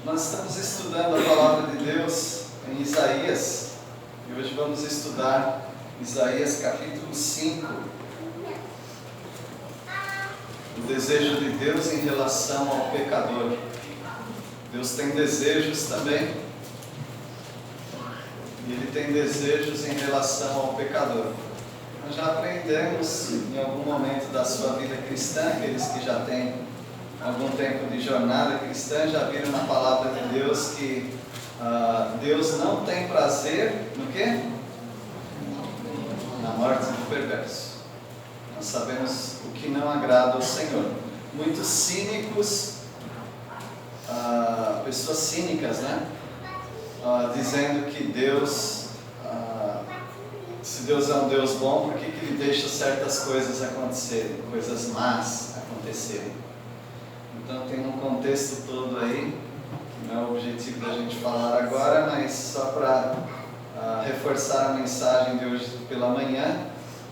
Nós estamos estudando a palavra de Deus em Isaías e hoje vamos estudar Isaías capítulo 5. O desejo de Deus em relação ao pecador. Deus tem desejos também e Ele tem desejos em relação ao pecador. Nós já aprendemos em algum momento da sua vida cristã, aqueles que já têm algum tempo de jornada cristã, já viram na palavra de Deus que Deus não tem prazer no quê? Na morte do perverso. Nós sabemos o que não agrada ao Senhor. Muitos cínicos, pessoas cínicas, né? Dizendo que Deus, se Deus é um Deus bom, por que Ele deixa certas coisas acontecerem, coisas más acontecerem? Então tem um contexto todo aí, que não é o objetivo da gente falar agora, mas só para reforçar a mensagem de hoje pela manhã.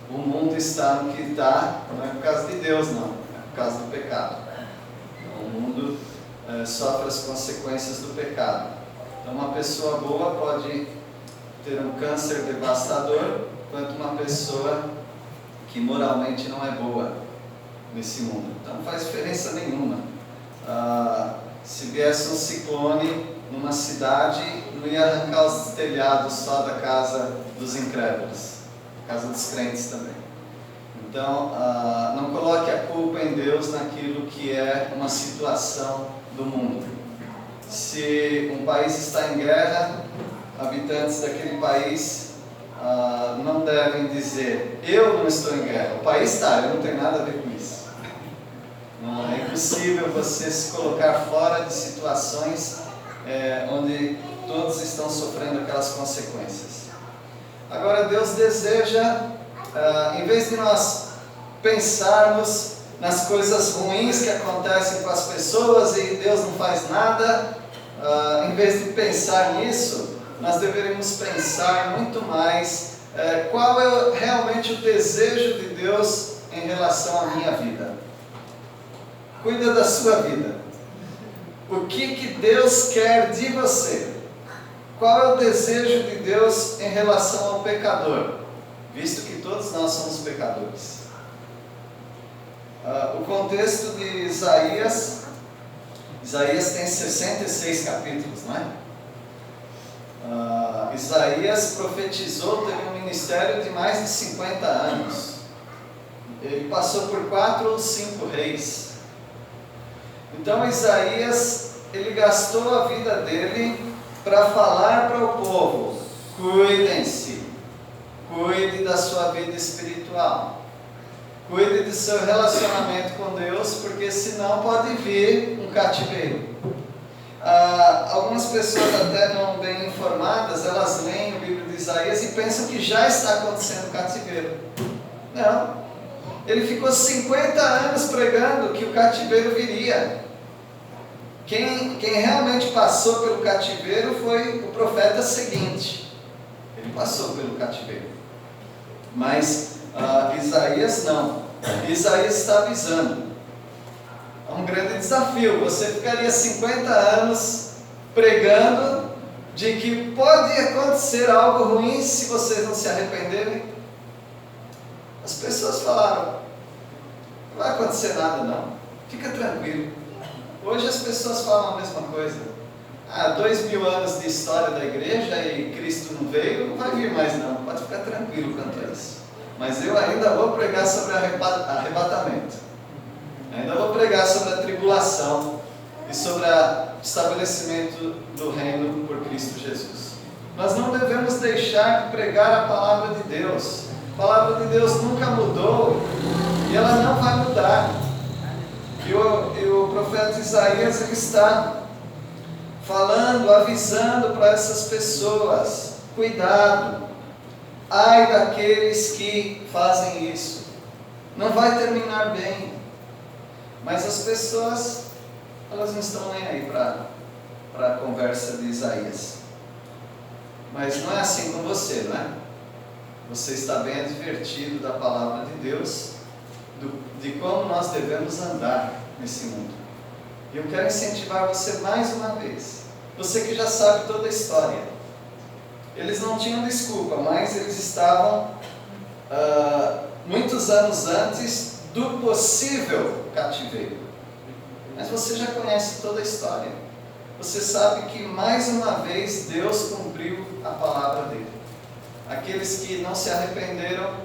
O mundo está no que está, não é por causa de Deus não, é por causa do pecado. Então, o mundo sofre as consequências do pecado. Então uma pessoa boa pode ter um câncer devastador, quanto uma pessoa que moralmente não é boa nesse mundo. Então não faz diferença nenhuma. Se viesse um ciclone numa cidade, não ia arrancar os telhados só da casa dos incrédulos, casa dos crentes também. Então, não coloque a culpa em Deus naquilo que é uma situação do mundo. Se um país está em guerra, habitantes daquele país não devem dizer: eu não estou em guerra, o país está, eu não tenho nada a ver com isso. Não, é impossível você se colocar fora de situações onde todos estão sofrendo aquelas consequências. Agora Deus deseja, em vez de nós pensarmos nas coisas ruins que acontecem com as pessoas e Deus não faz nada, em vez de pensar nisso, nós deveríamos pensar muito mais qual é realmente o desejo de Deus em relação à minha vida. Cuida da sua vida. O que Deus quer de você? Qual é o desejo de Deus em relação ao pecador? Visto que todos nós somos pecadores. O contexto de Isaías tem 66 capítulos, não é? Isaías profetizou, teve um ministério de mais de 50 anos. Ele passou por 4 ou 5 reis. Então Isaías, ele gastou a vida dele para falar para o povo: cuidem-se, cuide da sua vida espiritual, cuide do seu relacionamento com Deus, porque senão pode vir um cativeiro. Algumas pessoas até não bem informadas, elas leem o livro de Isaías e pensam que já está acontecendo o cativeiro. Não, ele ficou 50 anos pregando que o cativeiro viria. Quem realmente passou pelo cativeiro foi o profeta seguinte. Ele passou pelo cativeiro. Mas Isaías não. Isaías está avisando. É um grande desafio. Você ficaria 50 anos pregando de que pode acontecer algo ruim se vocês não se arrependerem. As pessoas falaram: não vai acontecer nada não, fica tranquilo. Hoje as pessoas falam a mesma coisa. 2000 anos de história da igreja e Cristo não veio, não vai vir mais não, pode ficar tranquilo quanto a isso. Mas eu ainda vou pregar sobre arrebatamento. Ainda vou pregar sobre a tribulação e sobre o estabelecimento do reino por Cristo Jesus. Nós não devemos deixar de pregar a palavra de Deus. A palavra de Deus nunca mudou e ela não vai mudar. E o profeta Isaías, ele está falando, avisando para essas pessoas: cuidado, ai daqueles que fazem isso, não vai terminar bem. Mas as pessoas, elas não estão nem aí para a conversa de Isaías. Mas não é assim com você, não é? Você está bem advertido da palavra de Deus, de como nós devemos andar nesse mundo. E eu quero incentivar você mais uma vez Você que já sabe toda a história. Eles não tinham desculpa, mas eles estavam muitos anos antes do possível cativeiro. Mas você já conhece toda a história. Você sabe que mais uma vez Deus cumpriu a palavra dele. Aqueles que não se arrependeram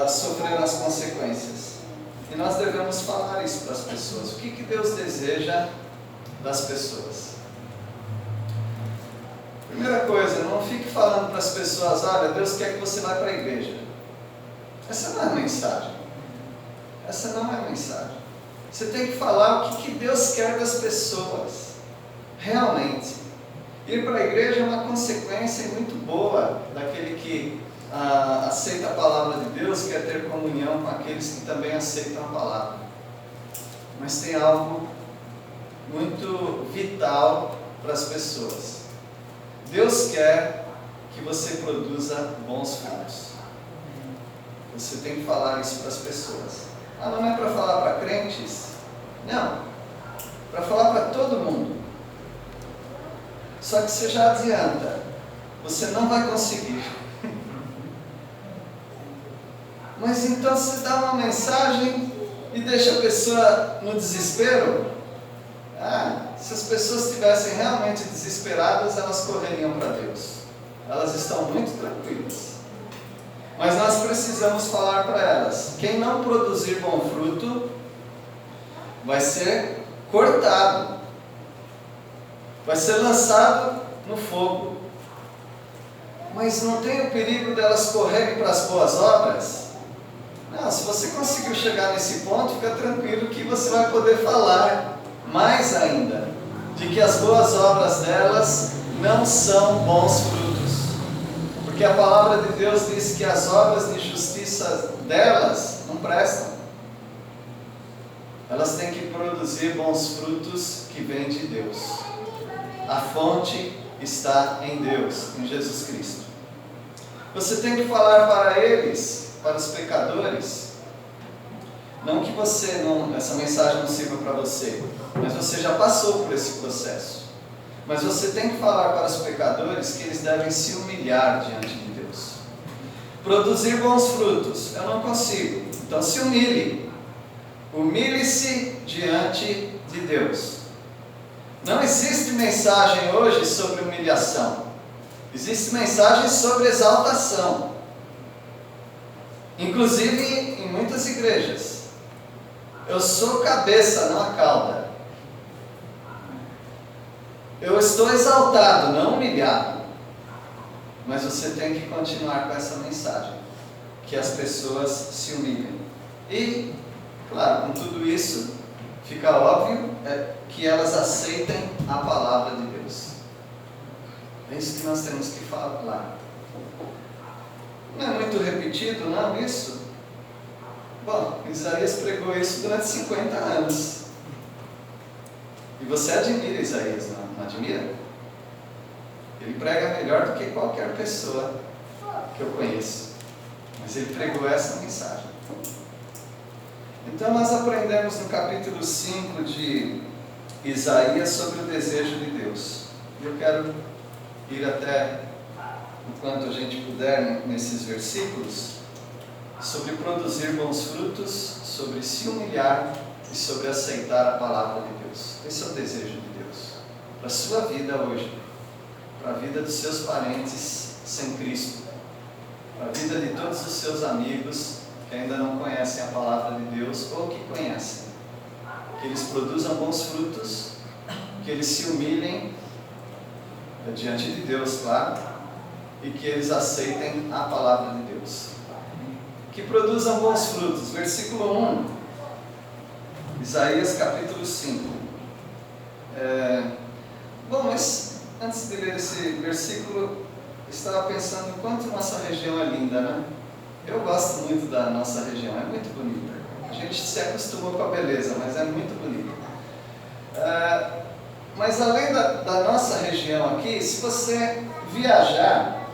sofreram as consequências. E nós devemos falar isso para as pessoas. O que Deus deseja das pessoas? Primeira coisa, não fique falando para as pessoas: olha, Deus quer que você vá para a igreja. Essa não é a mensagem. Essa não é a mensagem. Você tem que falar o que Deus quer das pessoas. Realmente. Ir para a igreja é uma consequência muito boa daquele que aceita a palavra de Deus, quer ter comunhão com aqueles que também aceitam a palavra. Mas tem algo muito vital para as pessoas. Deus quer que você produza bons frutos. Você tem que falar isso para as pessoas. Não é para falar para crentes? Não. Para falar para todo mundo. Só que você já adianta. Você não vai conseguir. Mas então você dá uma mensagem e deixa a pessoa no desespero? Se as pessoas estivessem realmente desesperadas, elas correriam para Deus. Elas estão muito tranquilas. Mas nós precisamos falar para elas: quem não produzir bom fruto vai ser cortado, vai ser lançado no fogo. Mas não tem o perigo delas correrem para as boas obras? Não, se você conseguiu chegar nesse ponto, fica tranquilo que você vai poder falar mais ainda de que as boas obras delas não são bons frutos. Porque a palavra de Deus diz que as obras de justiça delas não prestam. Elas têm que produzir bons frutos que vêm de Deus. A fonte está em Deus, em Jesus Cristo. Você tem que falar para eles, para os pecadores, não que essa mensagem não sirva para você, mas você já passou por esse processo. Mas você tem que falar para os pecadores que eles devem se humilhar diante de Deus. Produzir bons frutos, eu não consigo. Então se humilhe. Humilhe-se diante de Deus. Não existe mensagem hoje sobre humilhação. Existe mensagem sobre exaltação. Inclusive em muitas igrejas. Eu sou cabeça, não a cauda. Eu estou exaltado, não humilhado. Mas você tem que continuar com essa mensagem. Que as pessoas se humilhem. E, claro, com tudo isso, fica óbvio que elas aceitem a palavra de Deus. É isso que nós temos que falar. Não é muito repetido, não, isso? Bom, Isaías pregou isso durante 50 anos. E você admira Isaías, não admira? Ele prega melhor do que qualquer pessoa que eu conheço. Mas ele pregou essa mensagem. Então nós aprendemos no capítulo 5 de Isaías sobre o desejo de Deus. E eu quero ir até, enquanto a gente puder, nesses versículos, sobre produzir bons frutos, sobre se humilhar e sobre aceitar a palavra de Deus. Esse é o desejo de Deus para a sua vida hoje, para a vida dos seus parentes sem Cristo, para a vida de todos os seus amigos que ainda não conhecem a palavra de Deus ou que conhecem. Que eles produzam bons frutos, que eles se humilhem diante de Deus, claro, e que eles aceitem a palavra de Deus. Que produzam bons frutos. Versículo 1, Isaías capítulo 5. Bom, mas antes de ler esse versículo, eu estava pensando o quanto nossa região é linda, né? Eu gosto muito da nossa região, é muito bonita. A gente se acostumou com a beleza, mas é muito bonita. Mas além da nossa região aqui, se você viajar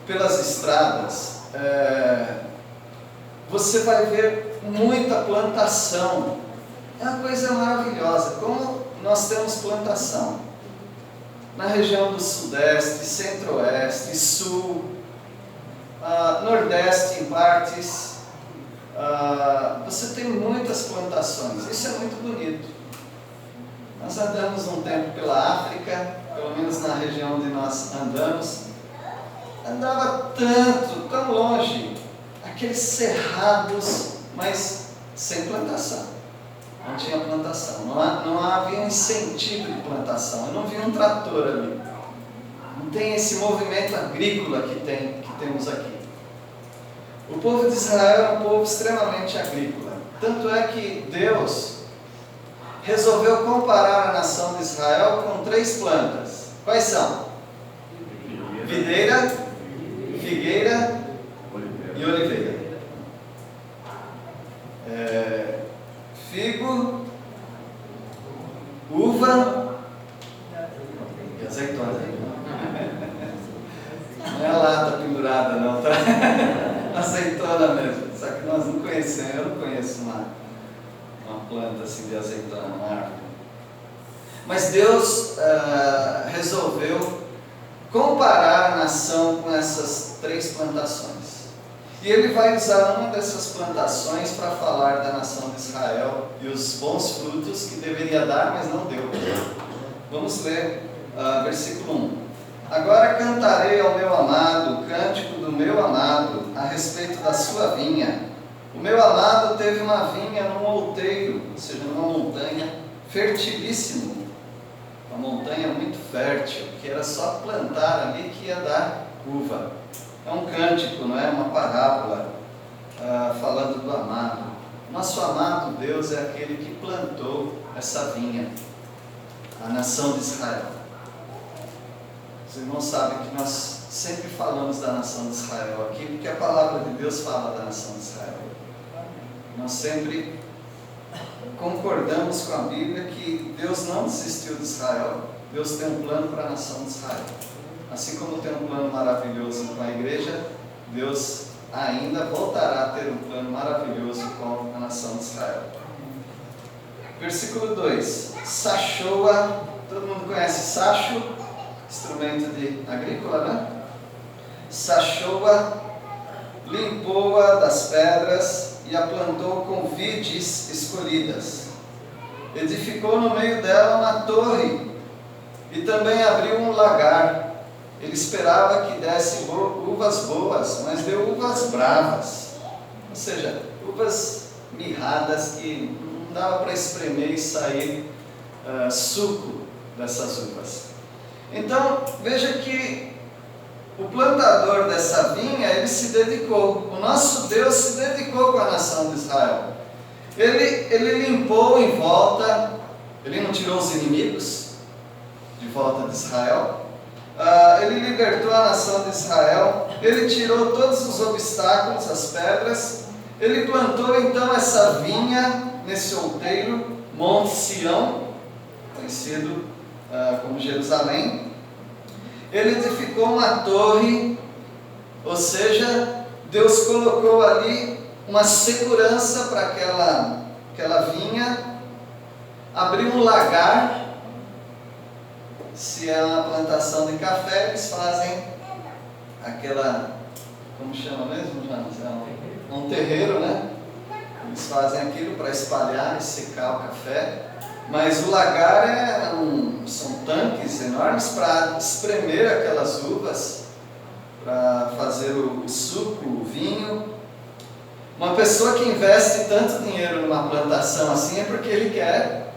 pelas estradas, você vai ver muita plantação. É uma coisa maravilhosa. Como nós temos plantação. Na região do Sudeste, Centro-Oeste, Sul, Nordeste em partes, você tem muitas plantações. Isso é muito bonito. Nós andamos um tempo pela África, pelo menos na região onde nós andamos, andava tão longe, aqueles cerrados, mas sem plantação. Não tinha plantação, não havia incentivo de plantação. Eu não vi um trator ali. Não tem esse movimento agrícola que temos aqui. O povo de Israel é um povo extremamente agrícola. Tanto é que Deus resolveu comparar a nação de Israel com 3 plantas. Quais são? Videira, figueira e oliveira. Figo, uva e azeitona. Não é a lata pendurada não, tá? Azeitona mesmo. Só que nós não conhecemos, eu não conheço uma planta assim de azeitona, uma árvore. Mas Deus resolveu comparar a nação com essas 3 plantações. E Ele vai usar uma dessas plantações para falar da nação de Israel e os bons frutos que deveria dar, mas não deu. Vamos ler versículo 1. Agora cantarei ao meu amado o cântico do meu amado a respeito da sua vinha. O meu amado teve uma vinha num outeiro, ou seja, numa montanha fertilíssimo. Uma montanha muito fértil, que era só plantar ali que ia dar uva. É um cântico, não é uma parábola falando do amado. Nosso amado Deus é aquele que plantou essa vinha, a nação de Israel. Os irmãos sabem que nós sempre falamos da nação de Israel aqui, porque a palavra de Deus fala da nação de Israel. Nós sempre concordamos com a Bíblia que Deus não desistiu de Israel. Deus tem um plano para a nação de Israel. Assim como tem um plano maravilhoso com a igreja, Deus ainda voltará a ter um plano maravilhoso com a nação de Israel. Versículo 2. Sachoa, todo mundo conhece sacho? Instrumento de agrícola, né? Sachoa, limpou-a das pedras e a plantou com vides escolhidas. Edificou no meio dela uma torre e também abriu um lagar. Ele esperava que desse uvas boas, mas deu uvas bravas. Ou seja, uvas mirradas que não dava para espremer e sair suco dessas uvas. Então, veja que o plantador dessa vinha, ele se dedicou. O nosso Deus se dedicou com a nação de Israel. Ele limpou em volta, ele não tirou os inimigos de volta de Israel. Ele libertou a nação de Israel, ele tirou todos os obstáculos, as pedras, ele plantou então essa vinha nesse outeiro, Monte Sião, conhecido como Jerusalém. Ele edificou uma torre, ou seja, Deus colocou ali uma segurança para aquela vinha, abriu um lagar. Se é uma plantação de café, eles fazem aquela, como chama mesmo, Jonas? É um terreiro, né? Eles fazem aquilo para espalhar e secar o café. Mas o lagar são tanques enormes para espremer aquelas uvas, para fazer o suco, o vinho. Uma pessoa que investe tanto dinheiro numa plantação assim é porque ele quer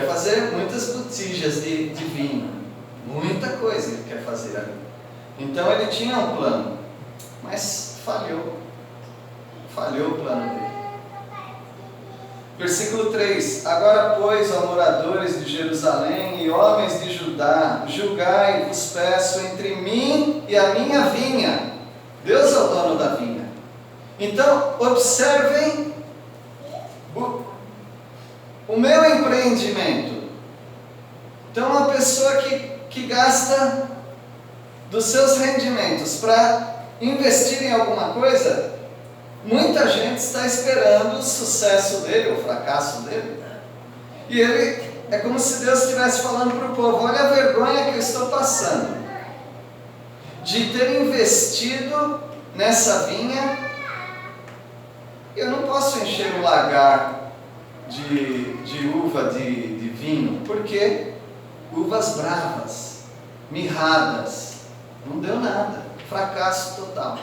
fazer muitas botijas de vinho, muita coisa ele quer fazer ali. Então ele tinha um plano, mas falhou o plano dele. Versículo 3: Agora, pois, ó moradores de Jerusalém e homens de Judá, julgai, vos peço, entre mim e a minha vinha. Deus é o dono da vinha. Então, observem o meu empreendimento. Então, uma pessoa que gasta dos seus rendimentos para investir em alguma coisa, muita gente está esperando o sucesso dele, o fracasso dele. E ele, é como se Deus estivesse falando para o povo: olha a vergonha que eu estou passando, de ter investido nessa vinha. Eu não posso encher o lagar de uva de vinho, porque uvas bravas, mirradas, não deu nada, fracasso total.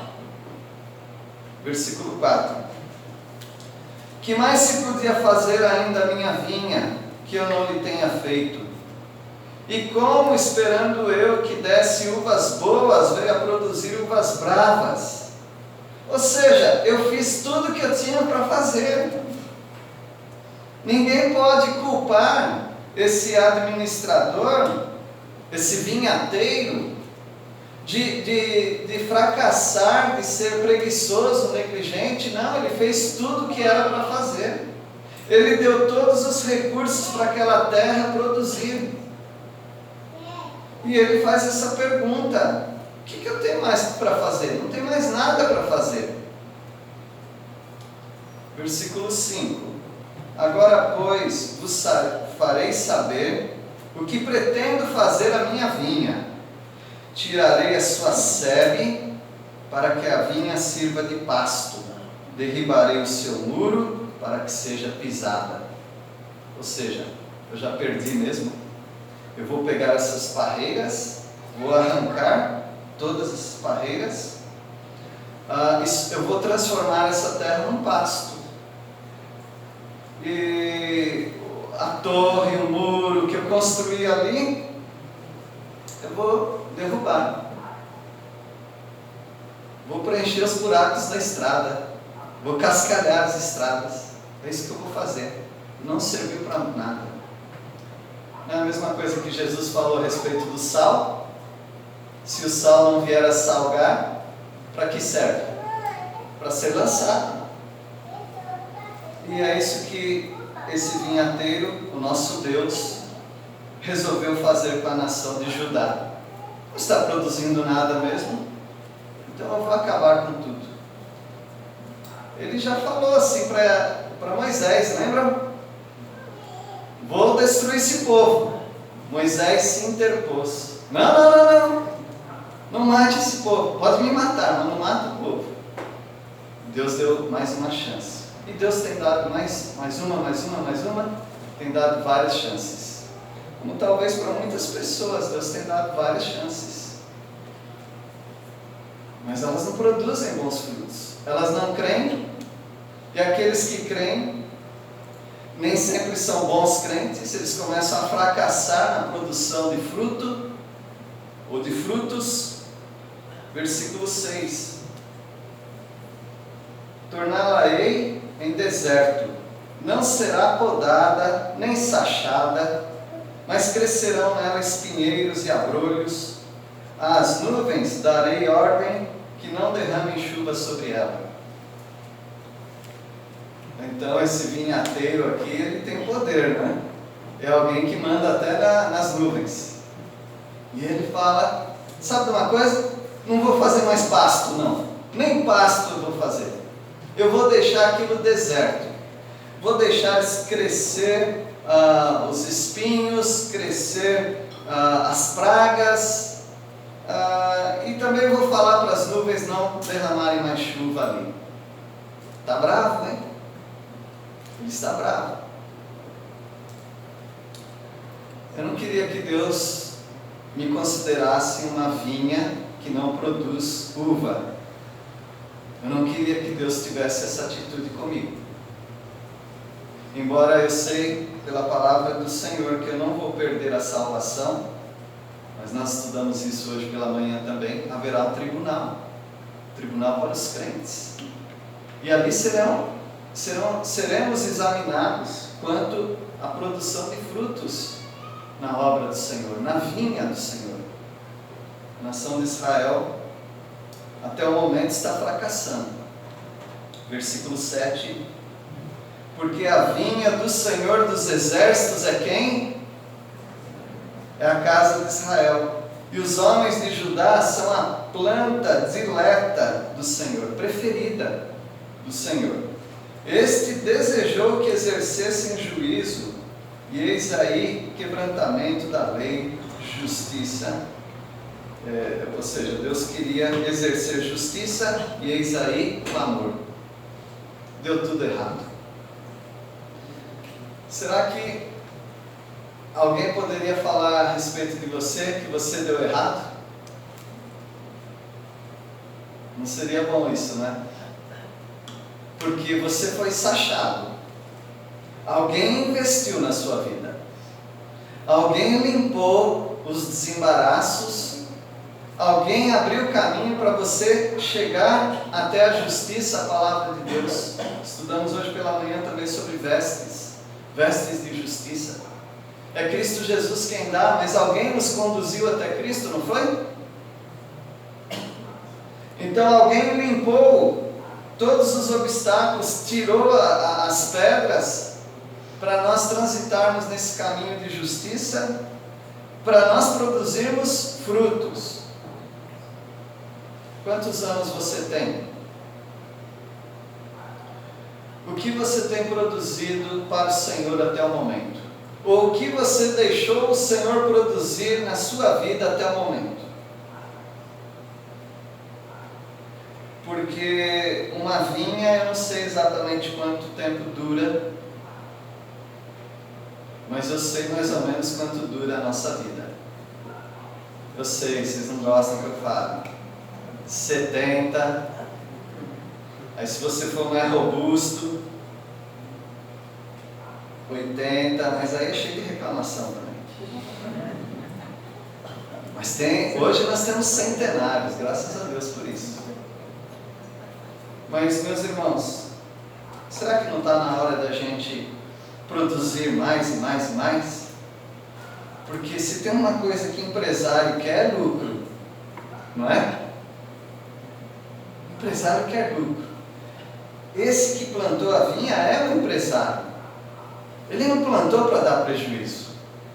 Versículo 4. Que mais se podia fazer ainda a minha vinha, que eu não lhe tenha feito? E como, esperando eu que desse uvas boas, veio a produzir uvas bravas? Ou seja, eu fiz tudo o que eu tinha para fazer. Ninguém pode culpar esse administrador, esse vinhateiro, de fracassar, de ser preguiçoso, negligente. Não, ele fez tudo o que era para fazer. Ele deu todos os recursos para aquela terra produzir. E ele faz essa pergunta: o que eu tenho mais para fazer? Não tem mais nada para fazer. Versículo 5. Agora, pois, vos farei saber o que pretendo fazer à minha vinha. Tirarei a sua sebe, para que a vinha sirva de pasto. Derribarei o seu muro, para que seja pisada. Ou seja, eu já perdi mesmo. Eu vou pegar essas parreiras, vou arrancar todas essas parreiras, eu vou transformar essa terra num pasto. E a torre, o muro que eu construí ali, eu vou derrubar. Vou preencher os buracos da estrada. Vou cascalhar as estradas. É isso que eu vou fazer. Não serviu para nada. Não é a mesma coisa que Jesus falou a respeito do sal? Se o sal não vier a salgar, para que serve? Para ser lançado. E é isso que esse vinhateiro, o nosso Deus, resolveu fazer com a nação de Judá. Não está produzindo nada mesmo, então eu vou acabar com tudo. Ele já falou assim para Moisés, lembram? Vou destruir esse povo. Moisés se interpôs. Não. Não mate esse povo. Pode me matar, mas não mata o povo. Deus deu mais uma chance. E Deus tem dado mais uma. Tem dado várias chances. Como talvez para muitas pessoas, Deus tem dado várias chances. Mas elas não produzem bons frutos. Elas não creem. E aqueles que creem, nem sempre são bons crentes. Eles começam a fracassar na produção de fruto, ou de frutos. Versículo 6. Torná-la-ei em deserto. Não será podada, nem sachada, mas crescerão nela espinheiros e abrolhos. Às nuvens darei ordem que não derramem chuva sobre ela. Então esse vinhateiro aqui, ele tem poder, né? É alguém que manda até nas nuvens. E ele fala: sabe de uma coisa? Não vou fazer mais pasto, não. Nem pasto eu vou fazer. Eu vou deixar aquilo deserto. Vou deixar crescer os espinhos, crescer as pragas. E também vou falar para as nuvens não derramarem mais chuva ali. Está bravo, né? Ele está bravo. Eu não queria que Deus me considerasse uma vinha que não produz uva. Eu não queria que Deus tivesse essa atitude comigo. Embora eu sei pela palavra do Senhor que eu não vou perder a salvação, mas nós estudamos isso hoje pela manhã também, haverá um tribunal para os crentes. E ali seremos examinados quanto à produção de frutos na obra do Senhor, na vinha do Senhor. A nação de Israel, até o momento, está fracassando. Versículo 7. Porque a vinha do Senhor dos Exércitos é quem? É a casa de Israel. E os homens de Judá são a planta dileta do Senhor, preferida do Senhor. Este desejou que exercessem juízo E eis aí quebrantamento da lei, justiça. Ou seja, Deus queria exercer justiça e eis aí clamor. Deu tudo errado. Será que alguém poderia falar a respeito de você que você deu errado? Não seria bom isso, né? Porque você foi sachado. Alguém investiu na sua vida. Alguém limpou os desembaraços. Alguém abriu o caminho para você chegar até a justiça, a palavra de Deus. Estudamos hoje pela manhã também sobre vestes. Vestes de justiça. É Cristo Jesus quem dá, mas alguém nos conduziu até Cristo, não foi? Então alguém limpou todos os obstáculos, tirou as pedras para nós transitarmos nesse caminho de justiça, para nós produzirmos frutos. Quantos anos você tem? O que você tem produzido para o Senhor até o momento? Ou o que você deixou o Senhor produzir na sua vida até o momento? Porque uma vinha, eu não sei exatamente quanto tempo dura, mas eu sei mais ou menos quanto dura a nossa vida. Eu sei, vocês não gostam que eu fale. 70. Aí se você for mais robusto, 80, mas aí é cheio de reclamação também. Mas hoje nós temos centenários, graças a Deus por isso. Mas, meus irmãos, será que não está na hora da gente produzir mais e mais e mais? Porque se tem uma coisa que empresário quer é lucro, não é? Empresário quer lucro. Esse que plantou a vinha é um empresário. Ele não plantou para dar prejuízo,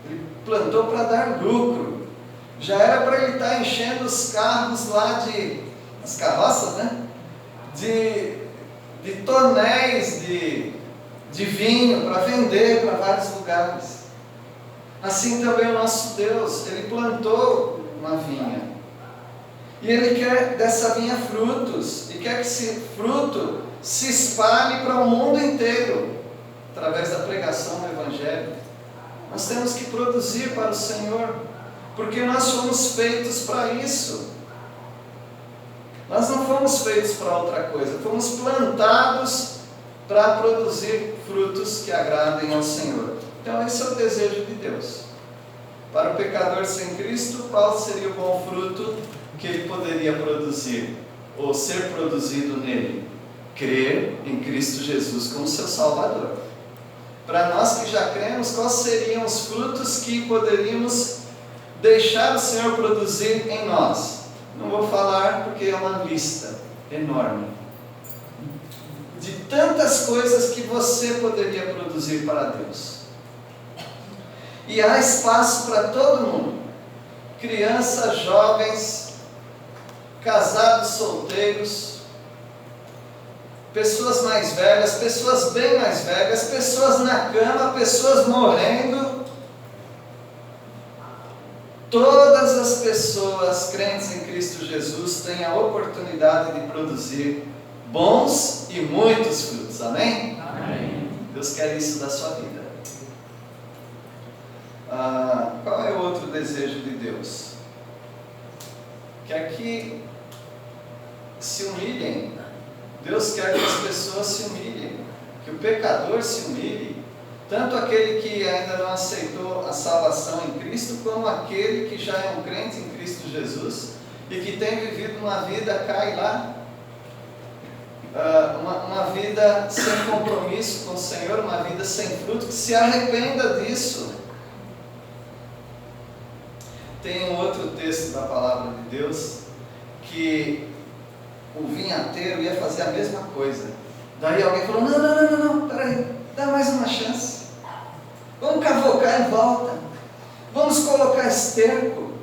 ele plantou para dar lucro. Já era para ele estar enchendo os carros lá as carroças, né? De tonéis de vinho para vender para vários lugares. Assim também o nosso Deus, Ele plantou uma vinha. E Ele quer dessa vinha frutos. E quer que esse fruto se espalhe para o mundo inteiro, através da pregação do Evangelho. Nós temos que produzir para o Senhor, porque nós somos feitos para isso. Nós não fomos feitos para outra coisa, fomos plantados para produzir frutos que agradem ao Senhor. Então esse é o desejo de Deus. Para o pecador sem Cristo, qual seria o bom fruto que ele poderia produzir, ou ser produzido nele? Crer em Cristo Jesus como seu Salvador. Para nós que já cremos, quais seriam os frutos que poderíamos deixar o Senhor produzir em nós? Não vou falar porque é uma lista enorme de tantas coisas que você poderia produzir para Deus. E há espaço para todo mundo. Crianças, jovens, casados, solteiros, pessoas mais velhas, pessoas bem mais velhas, pessoas na cama, pessoas morrendo. Todas as pessoas crentes em Cristo Jesus têm a oportunidade de produzir bons e muitos frutos. Amém? Amém. Deus quer isso da sua vida. Qual é o outro desejo de Deus? Quer que se humilhem. Deus quer que as pessoas se humilhem, que o pecador se humilhe, tanto aquele que ainda não aceitou a salvação em Cristo, como aquele que já é um crente em Cristo Jesus e que tem vivido uma vida cá e lá, uma vida sem compromisso com o Senhor, uma vida sem fruto, que se arrependa disso. Tem um outro texto da palavra de Deus que o vinhateiro ia fazer a mesma coisa. Daí alguém falou: não, peraí, dá mais uma chance. Vamos cavocar em volta. Vamos colocar esterco.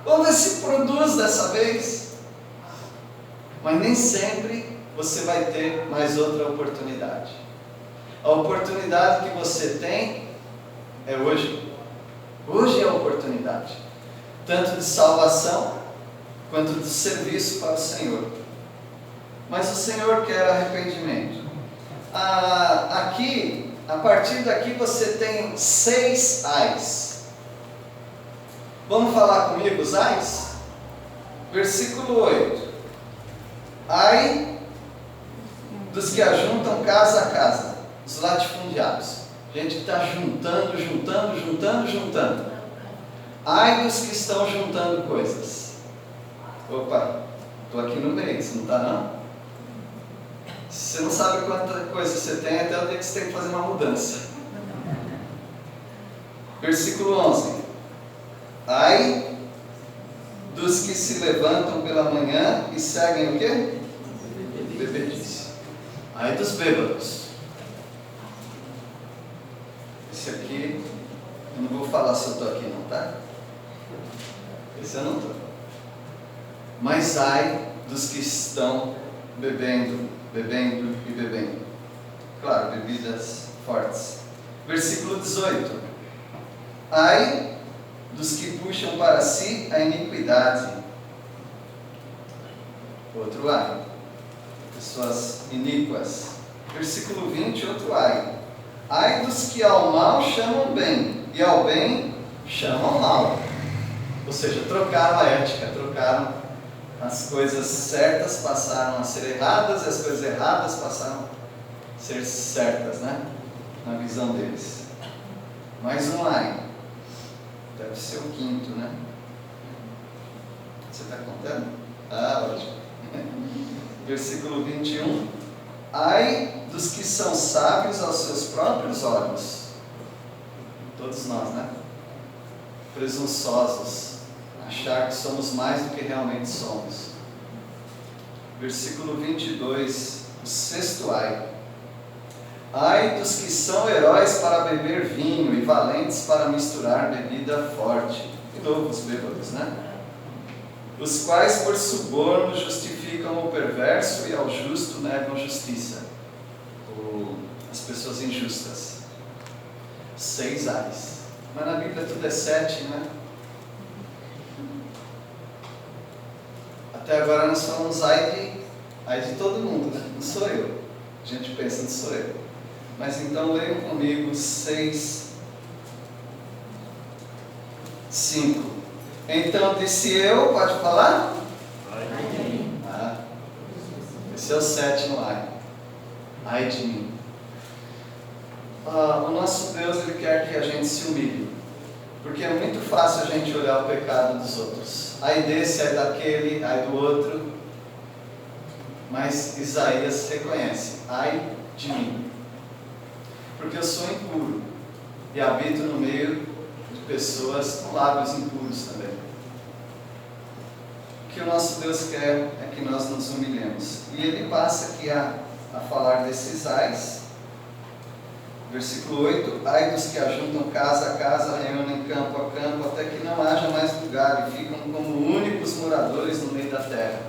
Vamos ver se produz dessa vez. Mas nem sempre você vai ter mais outra oportunidade. A oportunidade que você tem É hoje. Hoje é a oportunidade, tanto de salvação, quanto de serviço para o Senhor. Mas o Senhor quer arrependimento. Aqui, a partir daqui você tem 6 ais. Vamos falar comigo os ais? Versículo 8. Ai dos que ajuntam casa a casa, os latifundiários. Gente que está juntando. Ai dos que estão juntando coisas. Opa, estou aqui no meio, você não está não? Você não sabe quanta coisa você tem, até o dia que você tem que fazer uma mudança. Versículo 11. Ai dos que se levantam pela manhã e seguem o quê? Bebedice. Ai dos bêbados. Esse aqui, eu não vou falar se eu estou aqui não, tá? Esse eu não estou. Mas ai dos que estão bebendo. Claro, bebidas fortes. Versículo 18. Ai dos que puxam para si a iniquidade. Outro ai. Pessoas iníquas. Versículo 20, outro ai. Ai dos que ao mal chamam bem, e ao bem chamam mal. Ou seja, trocaram a ética, trocaram as coisas certas, passaram a ser erradas, e as coisas erradas passaram a ser certas, né? Na visão deles. Mais um ai. Deve ser o 5º, né? Você está contando? Ótimo. Versículo 21. Ai dos que são sábios aos seus próprios olhos. Todos nós, né? Presunçosos. Achar que somos mais do que realmente somos. Versículo 22. O 6º ai. Ai dos que são heróis para beber vinho e valentes para misturar bebida forte. De novo os bêbados, né? Os quais por suborno justificam o perverso e ao justo negam justiça. As pessoas injustas. 6 ais. Mas na Bíblia tudo é 7, né? Até agora nós falamos ai de todo mundo, né? Não sou eu. A gente pensa, não sou eu. Mas então leiam comigo 6, 5. Então disse eu, pode falar? Esse é o 7 no ai. Ai de mim. O nosso Deus, Ele quer que a gente se humilhe. Porque é muito fácil a gente olhar o pecado dos outros. Ai desse, ai daquele, ai do outro. Mas Isaías reconhece, ai de mim. Porque eu sou impuro e habito no meio de pessoas com lábios impuros também. O que o nosso Deus quer é que nós nos humilhemos. E Ele passa aqui a falar desses ais. Versículo 8. Ai dos que ajuntam casa a casa, reúnem campo a campo, até que não haja mais lugar, e ficam como únicos moradores no meio da terra.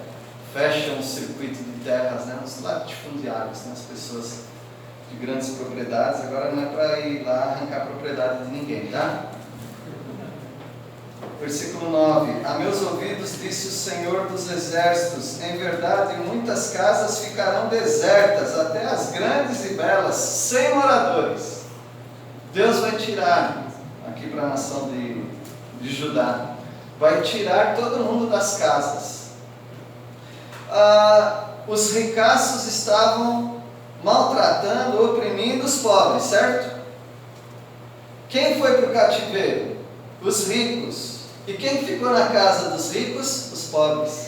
Fecham o circuito de terras, né? Os latifundiários, né? As pessoas de grandes propriedades. Agora não é para ir lá arrancar a propriedade de ninguém, tá? Versículo 9. A meus ouvidos disse o Senhor dos Exércitos: em verdade muitas casas ficarão desertas, até as grandes e belas, sem moradores. Deus vai tirar, aqui para a nação de Judá, vai tirar todo mundo das casas. Os ricaços estavam maltratando, oprimindo os pobres, certo? Quem foi para o cativeiro? Os ricos. E quem ficou na casa dos ricos? Os pobres.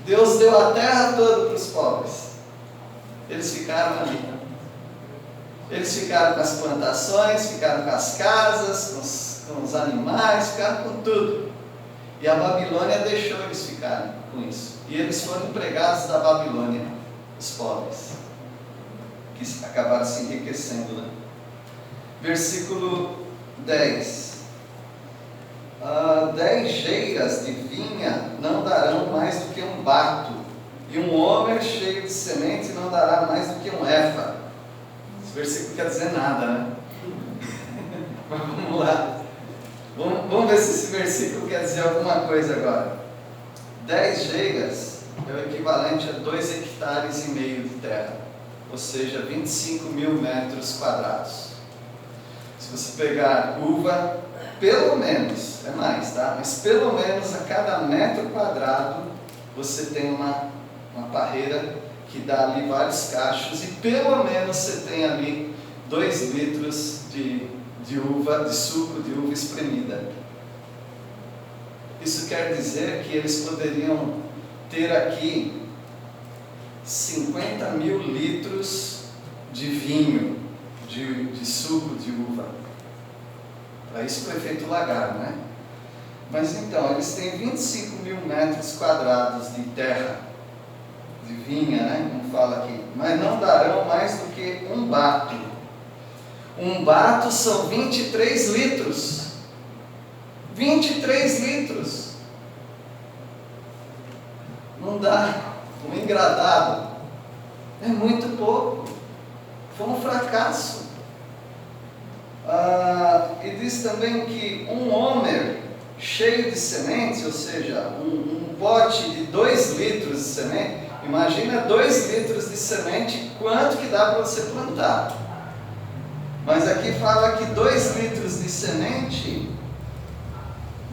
Deus deu a terra toda para os pobres. Eles ficaram ali. Eles ficaram com as plantações, ficaram com as casas, com os animais, ficaram com tudo. E a Babilônia deixou eles ficarem com isso. E eles foram empregados da Babilônia, os pobres, que acabaram se enriquecendo, né? Versículo 10. 10 geiras de vinha não darão mais do que um bato, e um homer cheio de semente não dará mais do que um efa. Esse versículo quer dizer nada, né? Mas vamos lá. Vamos ver se esse versículo quer dizer alguma coisa agora. 10 gegas é o equivalente a 2,5 hectares de terra, ou seja, 25.000 metros quadrados. Se você pegar uva, pelo menos, é mais, tá? Mas pelo menos a cada metro quadrado você tem uma parreira que dá ali vários cachos e pelo menos você tem ali 2 litros de uva, de suco de uva espremida. Isso quer dizer que eles poderiam ter aqui 50.000 litros de vinho, de suco de uva. Para isso foi feito o lagar, né? Mas então, eles têm 25.000 metros quadrados de terra, de vinha, né? Como fala aqui. Mas não darão mais do que um bato. Um bato são 23 litros. 23 litros. Não dá. Um engradado. É muito pouco. Foi um fracasso. E diz também que um homer cheio de semente, ou seja, um pote de 2 litros de semente, imagina 2 litros de semente, quanto que dá para você plantar. Mas aqui fala que 2 litros de semente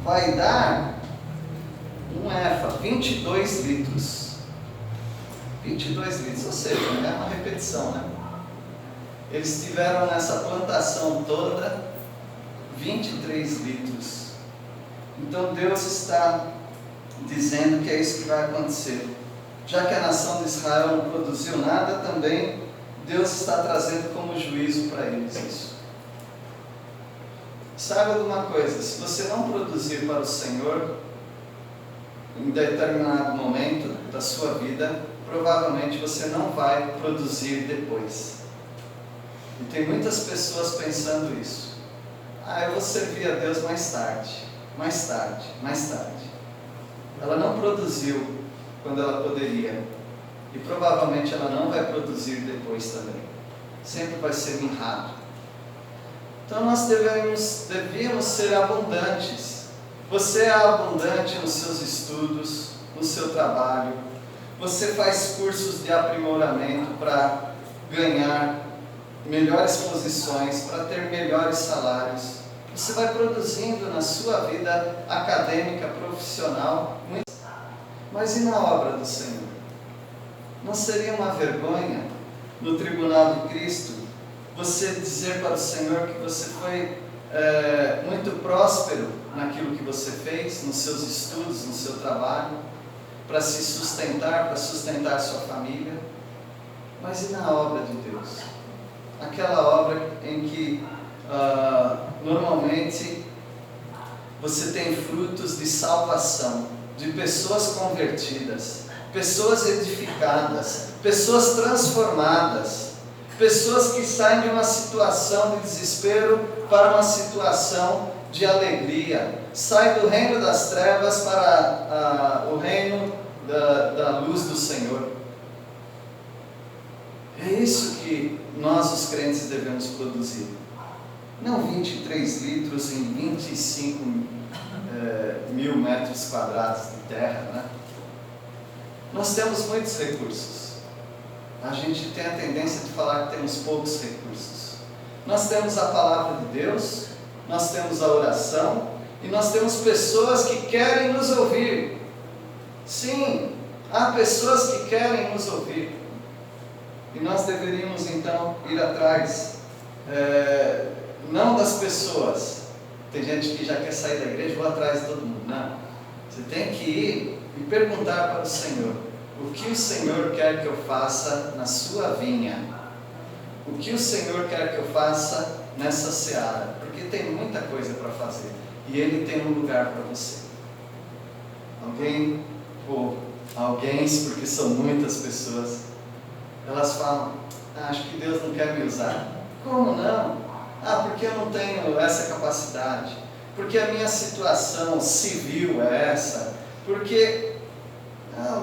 vai dar um efa, 22 litros. 22 litros, ou seja, é uma repetição, né? Eles tiveram nessa plantação toda 23 litros. Então Deus está dizendo que é isso que vai acontecer. Já que a nação de Israel não produziu nada, também Deus está trazendo como juízo para eles isso. Saiba de uma coisa, se você não produzir para o Senhor, em determinado momento da sua vida, provavelmente você não vai produzir depois. E tem muitas pessoas pensando isso. Eu vou servir a Deus mais tarde, mais tarde, mais tarde. Ela não produziu quando ela poderia. E provavelmente ela não vai produzir depois também. Sempre vai ser mirrado. Então nós devíamos ser abundantes. Você é abundante nos seus estudos, no seu trabalho. Você faz cursos de aprimoramento para ganhar melhores posições, para ter melhores salários. Você vai produzindo na sua vida acadêmica, profissional, mas e na obra do Senhor? Não seria uma vergonha no tribunal de Cristo você dizer para o Senhor que você foi muito próspero naquilo que você fez, nos seus estudos, no seu trabalho, para se sustentar, para sustentar sua família? Mas e na obra de Deus? Aquela obra em que normalmente você tem frutos de salvação, de pessoas convertidas, pessoas edificadas, pessoas transformadas, pessoas que saem de uma situação de desespero para uma situação de alegria, saem do reino das trevas para o reino da luz do Senhor. É isso que nós, os crentes, devemos produzir. Não 23 litros em 25 mil metros quadrados de terra, né? Nós temos muitos recursos. A gente tem a tendência de falar que temos poucos recursos. Nós temos a palavra de Deus, nós temos a oração e nós temos pessoas que querem nos ouvir. Sim, há pessoas que querem nos ouvir. E nós deveríamos então ir atrás, não das pessoas. Tem gente que já quer sair da igreja, vou atrás de todo mundo. Não, você tem que ir e perguntar para o Senhor: o que o Senhor quer que eu faça na sua vinha? O que o Senhor quer que eu faça nessa seara? Porque tem muita coisa para fazer e Ele tem um lugar para você. Alguém, porque são muitas pessoas, elas falam: acho que Deus não quer me usar. Como não? Porque eu não tenho essa capacidade, porque a minha situação civil é essa, porque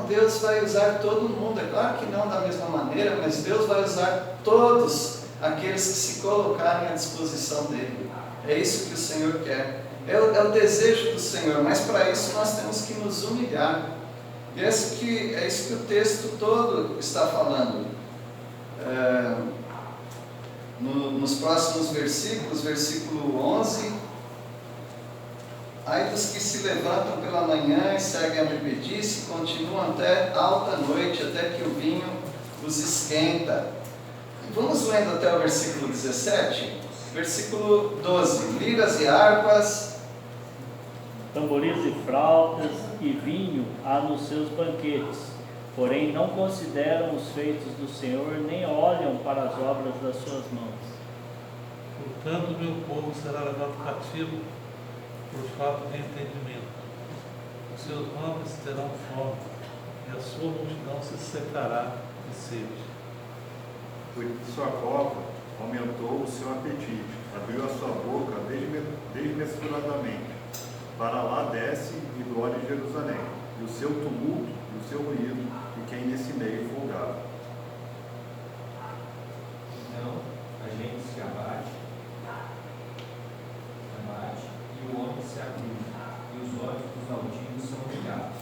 Deus vai usar todo mundo. É claro que não da mesma maneira, mas Deus vai usar todos aqueles que se colocarem à disposição dEle. É isso que o Senhor quer. É o desejo do Senhor, mas para isso nós temos que nos humilhar. E é isso que o texto todo está falando. Nos próximos versículos, versículo 11: ai dos que se levantam pela manhã e seguem a bebedice, continuam até alta noite, até que o vinho os esquenta. Vamos lendo até o versículo 17. Versículo 12: liras e harpas, tamboris e flautas e vinho há nos seus banquetes, porém não consideram os feitos do Senhor, nem olham para as obras das suas mãos. Portanto, meu povo será levado cativo por falta de entendimento. Os seus homens terão fome, e a sua multidão se secará de sede. Por sua cova aumentou o seu apetite, abriu a sua boca desmesuradamente. Para lá desce e glória em Jerusalém, e o seu tumulto e o seu ruído, e quem nesse meio folgava. Então a gente se abate, e o homem se abriga, e os olhos dos altivos são humilhados.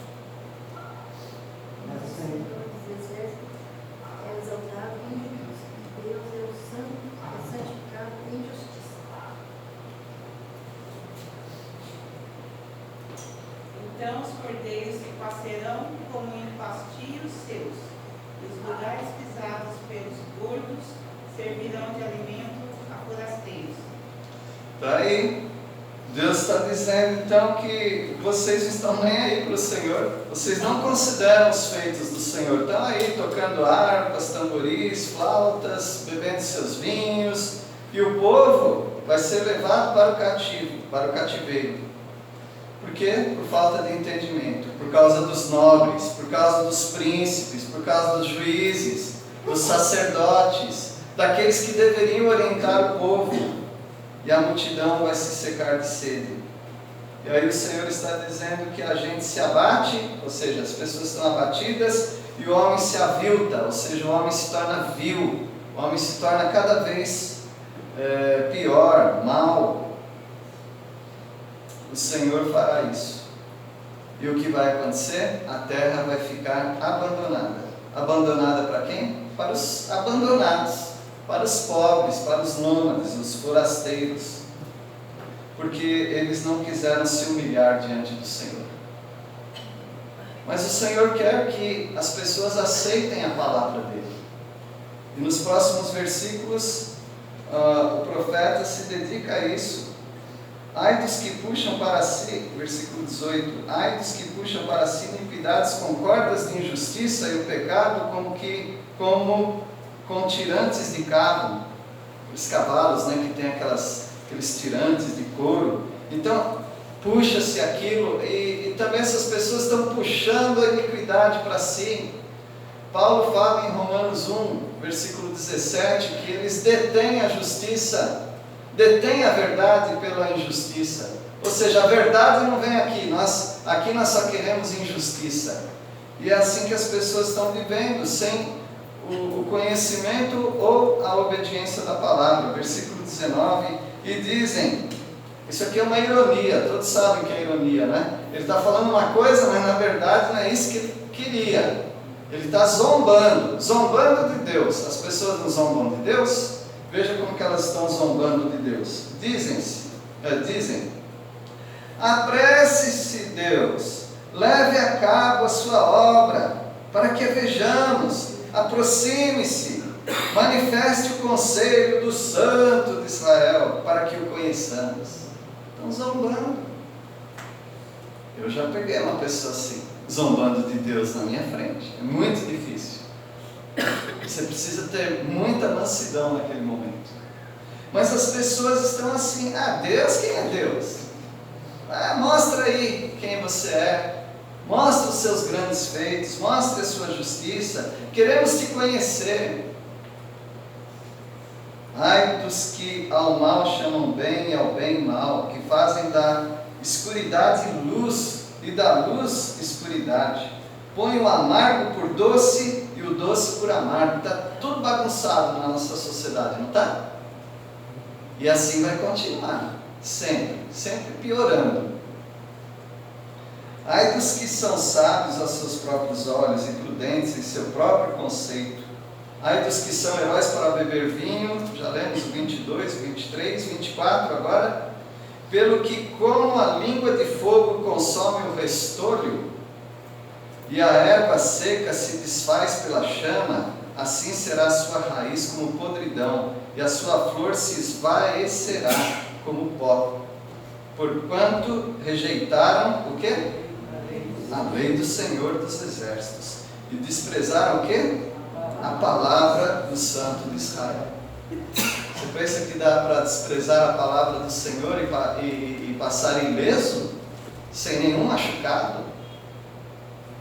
Mas o Senhor dos exércitos é exaltado em juízo. Deus é o santo, é santificado em justiça. Então os cordeiros se passearão como em pastios seus, e os lugares pisados pelos gordos servirão de alimento a forasteiros. Daí Deus está dizendo então que vocês não estão nem aí para o Senhor, vocês não consideram os feitos do Senhor, estão aí tocando harpas, tamboris, flautas, bebendo seus vinhos, e o povo vai ser levado para o cativeiro. Por quê? Por falta de entendimento, por causa dos nobres, por causa dos príncipes, por causa dos juízes, dos sacerdotes, daqueles que deveriam orientar o povo. E a multidão vai se secar de sede. E aí o Senhor está dizendo que a gente se abate, ou seja, as pessoas estão abatidas, e o homem se avilta, ou seja, o homem se torna vil, o homem se torna cada vez pior, mal. O Senhor fará isso. E o que vai acontecer? A terra vai ficar abandonada. Abandonada para quem? Para os abandonados, para os pobres, para os nômades, os forasteiros, porque eles não quiseram se humilhar diante do Senhor. Mas o Senhor quer que as pessoas aceitem a palavra dele. E nos próximos versículos, o profeta se dedica a isso. Ai dos que puxam para si, versículo 18, ai dos que puxam para si iniquidades com cordas de injustiça e o pecado como com tirantes de carro, os cavalos, né, que tem aqueles tirantes de couro. Então, puxa-se aquilo, e também essas pessoas estão puxando a iniquidade para si. Paulo fala em Romanos 1, versículo 17, que eles detêm a justiça, detêm a verdade pela injustiça. Ou seja, a verdade não vem aqui, aqui nós só queremos injustiça. E é assim que as pessoas estão vivendo, sem o conhecimento ou a obediência da palavra. Versículo 19, e dizem, isso aqui é uma ironia, todos sabem que é ironia, né? Ele está falando uma coisa, mas na verdade não é isso que ele queria. Ele está zombando de Deus. As pessoas não zombam de Deus? Veja como que elas estão zombando de Deus. Dizem, apresse-se Deus, leve a cabo a sua obra, para que a vejamos. Aproxime-se, manifeste o conselho do Santo de Israel, para que o conheçamos. Estão zombando. Eu já peguei uma pessoa assim, zombando de Deus na minha frente. É muito difícil. Você precisa ter muita mansidão naquele momento. Mas as pessoas estão assim, Deus, quem é Deus? Mostra aí quem você é. Mostra os seus grandes feitos, mostra a sua justiça, queremos te conhecer. Ai dos que ao mal chamam bem e ao bem mal, que fazem da escuridade luz e da luz escuridade. Põe o amargo por doce e o doce por amargo. Está tudo bagunçado na nossa sociedade, não está? E assim vai continuar. sempre piorando. Ai dos que são sábios aos seus próprios olhos e prudentes em seu próprio conceito. Ai dos que são heróis para beber vinho, já lemos o 22, 23, 24 agora. Pelo que como a língua de fogo consome o restolho, e a erva seca se desfaz pela chama, assim será a sua raiz como podridão, e a sua flor se esvaecerá como pó. Porquanto rejeitaram o quê? A lei do Senhor dos Exércitos, e desprezaram o quê? A palavra do Santo de Israel. Você pensa que dá para desprezar a palavra do Senhor e passar ileso, sem nenhum machucado?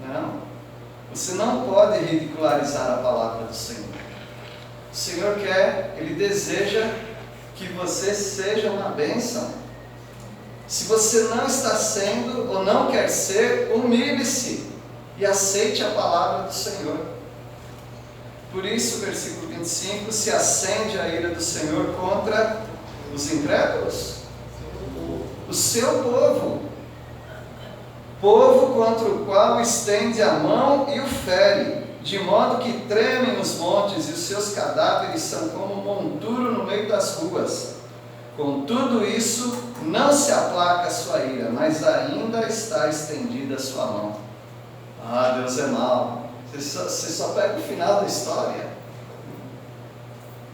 Não. Você não pode ridicularizar a palavra do Senhor. O Senhor quer, Ele deseja que você seja uma bênção. Se você não está sendo ou não quer ser, humilhe-se e aceite a palavra do Senhor. Por isso, versículo 25, se acende a ira do Senhor contra os incrédulos, o seu povo contra o qual estende a mão e o fere, de modo que tremem os montes e os seus cadáveres são como monturo no meio das ruas. Com tudo isso, não se aplaca a sua ira, mas ainda está estendida a sua mão. Ah, Deus é mau. Você só pega o final da história.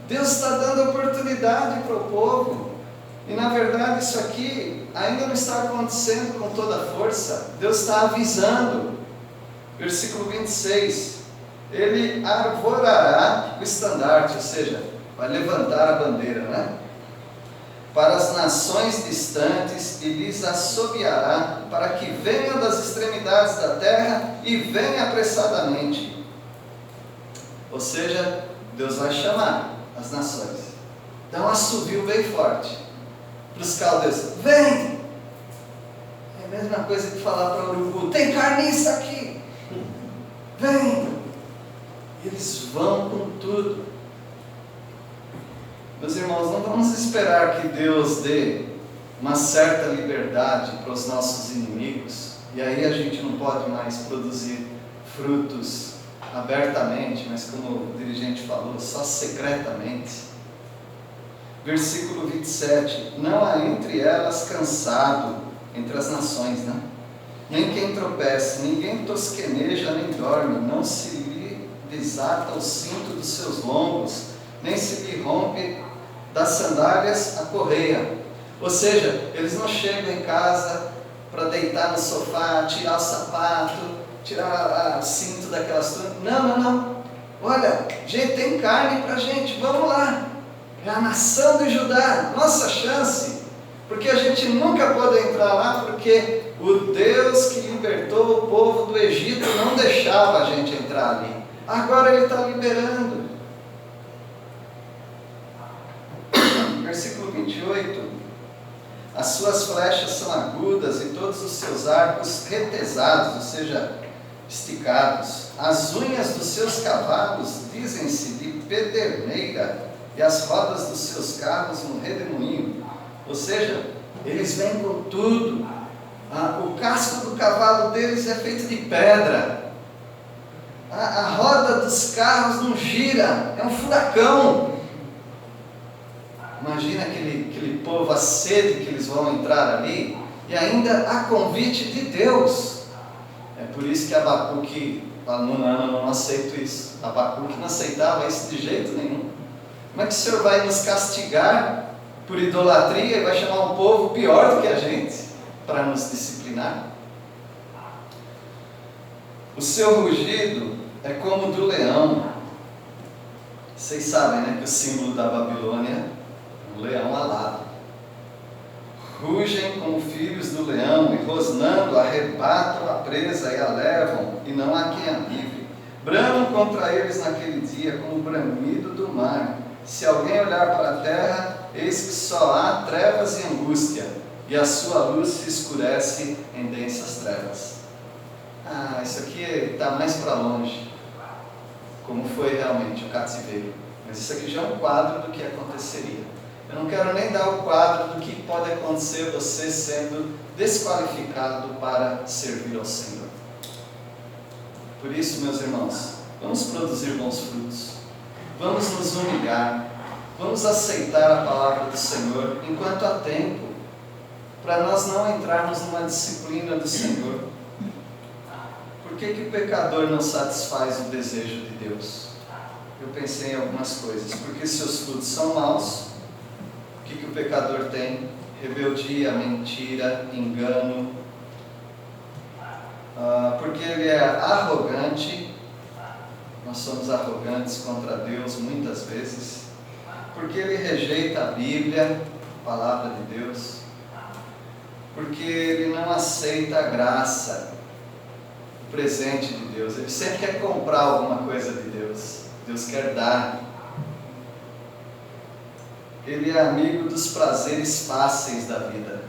Deus está dando oportunidade para o povo. E na verdade isso aqui ainda não está acontecendo com toda a força. Deus está avisando. Versículo 26. Ele arvorará o estandarte, ou seja, vai levantar a bandeira, né? Para as nações distantes, e lhes assobiará, para que venham das extremidades da terra e venham apressadamente. Ou seja, Deus vai chamar as nações. Dá um assovio bem forte para os caldeus: vem! É a mesma coisa que falar para o urubu: tem carniça aqui! Vem! Eles vão com tudo. Meus irmãos, não vamos esperar que Deus dê uma certa liberdade para os nossos inimigos, e aí a gente não pode mais produzir frutos abertamente, mas como o dirigente falou, só secretamente. Versículo 27, não há entre elas cansado, entre as nações, né? Nem quem tropece, ninguém tosqueneja nem dorme, não se lhe desata o cinto dos seus lombos, nem se lhe rompe das sandálias a correia. Ou seja, eles não chegam em casa para deitar no sofá, tirar o sapato, tirar o cinto daquelas túnicas. Não. Olha, gente, tem carne para a gente, vamos lá. É a nação de Judá, nossa chance. Porque a gente nunca pode entrar lá, porque o Deus que libertou o povo do Egito não deixava a gente entrar ali. Agora Ele está liberando. Versículo 28, as suas flechas são agudas e todos os seus arcos retesados, ou seja, esticados. As unhas dos seus cavalos dizem-se de pederneira e as rodas dos seus carros um redemoinho. Ou seja, eles vêm com tudo. O casco do cavalo deles é feito de pedra. A roda dos carros não gira, é um furacão. Imagina aquele povo, a sede que eles vão entrar ali, e ainda a convite de Deus. É por isso que Abacuque fala: não aceito isso. Abacuque não aceitava isso de jeito nenhum. Como é que o Senhor vai nos castigar por idolatria e vai chamar um povo pior do que a gente para nos disciplinar? O seu rugido é como o do leão. Vocês sabem, né, que o símbolo da Babilônia, o leão alado. Rugem como filhos do leão, e rosnando arrebatam a presa e a levam, e não há quem a livre. Bramam contra eles naquele dia, como o bramido do mar. Se alguém olhar para a terra, eis que só há trevas e angústia, e a sua luz se escurece em densas trevas. Isso aqui está mais para longe, como foi realmente o cativeiro. Mas isso aqui já é um quadro do que aconteceria. Eu não quero nem dar o quadro do que pode acontecer você sendo desqualificado para servir ao Senhor. Por isso, meus irmãos, vamos produzir bons frutos. Vamos nos humilhar. Vamos aceitar a palavra do Senhor enquanto há tempo, para nós não entrarmos numa disciplina do Senhor. Por que o pecador não satisfaz o desejo de Deus? Eu pensei em algumas coisas. Porque seus frutos são maus. O que o pecador tem? Rebeldia, mentira, engano. Porque ele é arrogante. Nós somos arrogantes contra Deus muitas vezes. Porque ele rejeita a Bíblia, a palavra de Deus. Porque ele não aceita a graça, o presente de Deus. Ele sempre quer comprar alguma coisa de Deus. Deus quer dar. Ele é amigo dos prazeres fáceis da vida.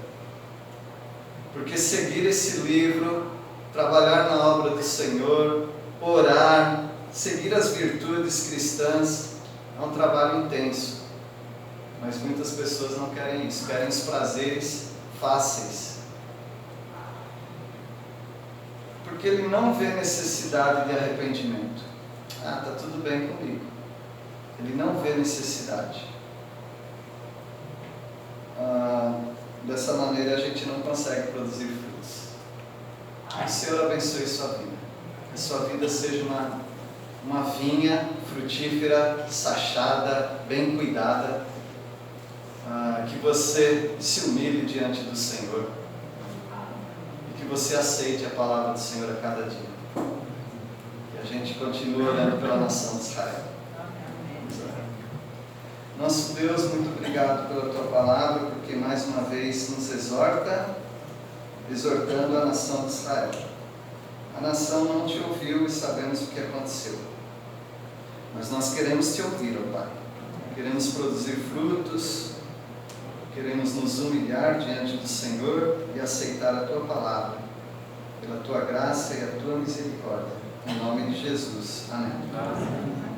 Porque seguir esse livro, trabalhar na obra do Senhor, orar, seguir as virtudes cristãs, é um trabalho intenso. Mas muitas pessoas não querem isso, querem os prazeres fáceis. Porque ele não vê necessidade de arrependimento. Está tudo bem comigo. Ele não vê necessidade. Dessa maneira a gente não consegue produzir frutos. Que o Senhor abençoe sua vida. Que a sua vida seja uma vinha frutífera, sachada, bem cuidada. Que você se humilhe diante do Senhor. E que você aceite a palavra do Senhor a cada dia. Que a gente continue orando pela nação de Israel. Nosso Deus, muito obrigado pela Tua palavra, porque mais uma vez nos exorta, exortando a nação de Israel. A nação não Te ouviu e sabemos o que aconteceu. Mas nós queremos Te ouvir, ó Pai. Queremos produzir frutos, queremos nos humilhar diante do Senhor e aceitar a Tua palavra, pela Tua graça e a Tua misericórdia. Em nome de Jesus. Amém.